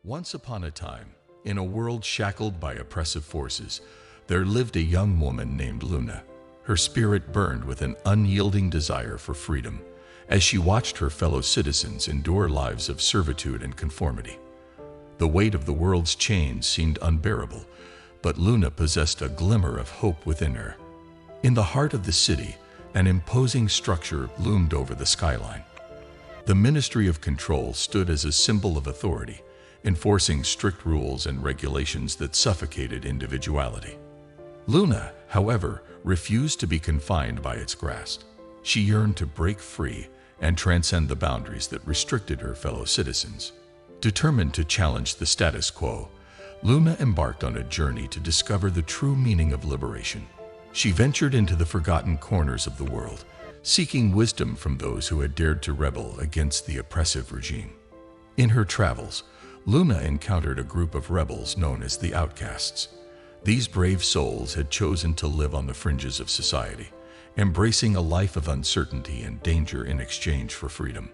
Once upon a time, in a world shackled by oppressive forces, there lived a young woman named Luna. Her spirit burned with an unyielding desire for freedom as she watched her fellow citizens endure lives of servitude and conformity. The weight of the world's chains seemed unbearable, but Luna possessed a glimmer of hope within her. In the heart of the city, an imposing structure loomed over the skyline. The Ministry of Control stood as a symbol of authority, enforcing strict rules and regulations that suffocated individuality. Luna, however, refused to be confined by its grasp. She yearned to break free and transcend the boundaries that restricted her fellow citizens. Determined to challenge the status quo, Luna embarked on a journey to discover the true meaning of liberation. She ventured into the forgotten corners of the world, seeking wisdom from those who had dared to rebel against the oppressive regime. In her travels, Luna encountered a group of rebels known as the outcasts. These brave souls had chosen to live on the fringes of society, embracing a life of uncertainty and danger in exchange for freedom.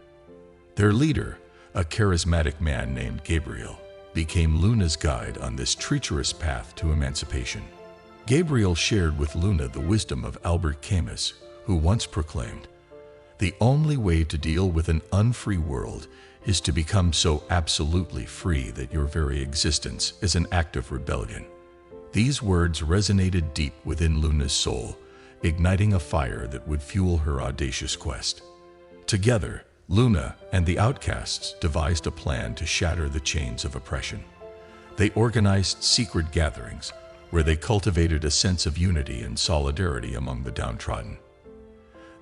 Their leader, a charismatic man named Gabriel, became Luna's guide on this treacherous path to emancipation. Gabriel shared with Luna the wisdom of Albert Camus, who once proclaimed, "The only way to deal with an unfree world is to become so absolutely free that your very existence is an act of rebellion." These words resonated deep within Luna's soul, igniting a fire that would fuel her audacious quest. Together, Luna and the outcasts devised a plan to shatter the chains of oppression. They organized secret gatherings where they cultivated a sense of unity and solidarity among the downtrodden.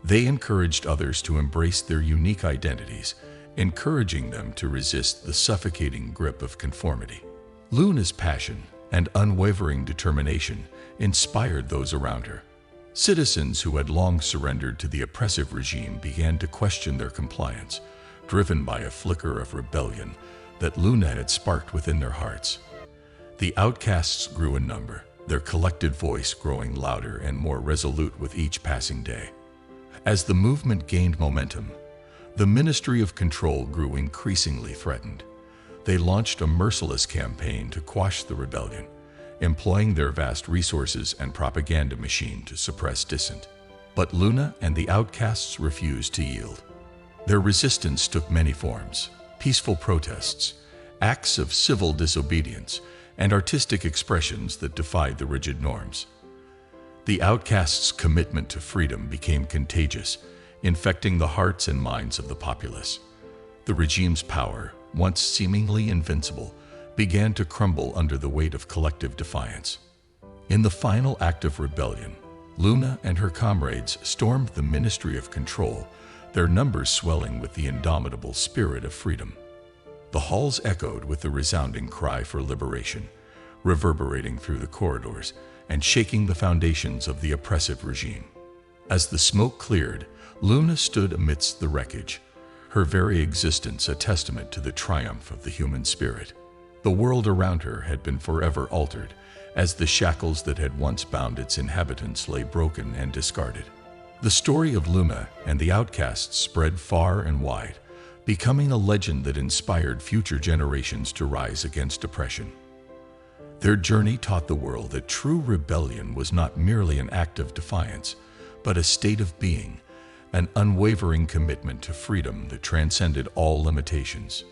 They encouraged others to embrace their unique identities, encouraging them to resist the suffocating grip of conformity. Luna's passion and unwavering determination inspired those around her. Citizens who had long surrendered to the oppressive regime began to question their compliance, driven by a flicker of rebellion that Luna had sparked within their hearts. The outcasts grew in number, their collective voice growing louder and more resolute with each passing day. As the movement gained momentum, the Ministry of Control grew increasingly threatened. They launched a merciless campaign to quash the rebellion, employing their vast resources and propaganda machine to suppress dissent. But Luna and the outcasts refused to yield. Their resistance took many forms: peaceful protests, acts of civil disobedience, and artistic expressions that defied the rigid norms. The outcasts' commitment to freedom became contagious, infecting the hearts and minds of the populace. The regime's power, once seemingly invincible, began to crumble under the weight of collective defiance. In the final act of rebellion, Luna and her comrades stormed the Ministry of Control, their numbers swelling with the indomitable spirit of freedom. The halls echoed with the resounding cry for liberation, reverberating through the corridors and shaking the foundations of the oppressive regime. As the smoke cleared, Luna stood amidst the wreckage, her very existence a testament to the triumph of the human spirit. The world around her had been forever altered, as the shackles that had once bound its inhabitants lay broken and discarded. The story of Luna and the outcasts spread far and wide, becoming a legend that inspired future generations to rise against oppression. Their journey taught the world that true rebellion was not merely an act of defiance, but a state of being, an unwavering commitment to freedom that transcended all limitations.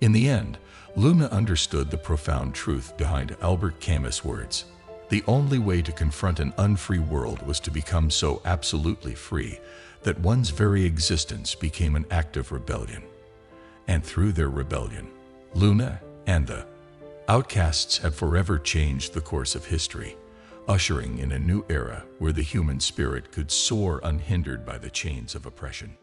In the end, Luna understood the profound truth behind Albert Camus' words. The only way to confront an unfree world was to become so absolutely free that one's very existence became an act of rebellion. And through their rebellion, Luna and the outcasts have forever changed the course of history, ushering in a new era where the human spirit could soar unhindered by the chains of oppression.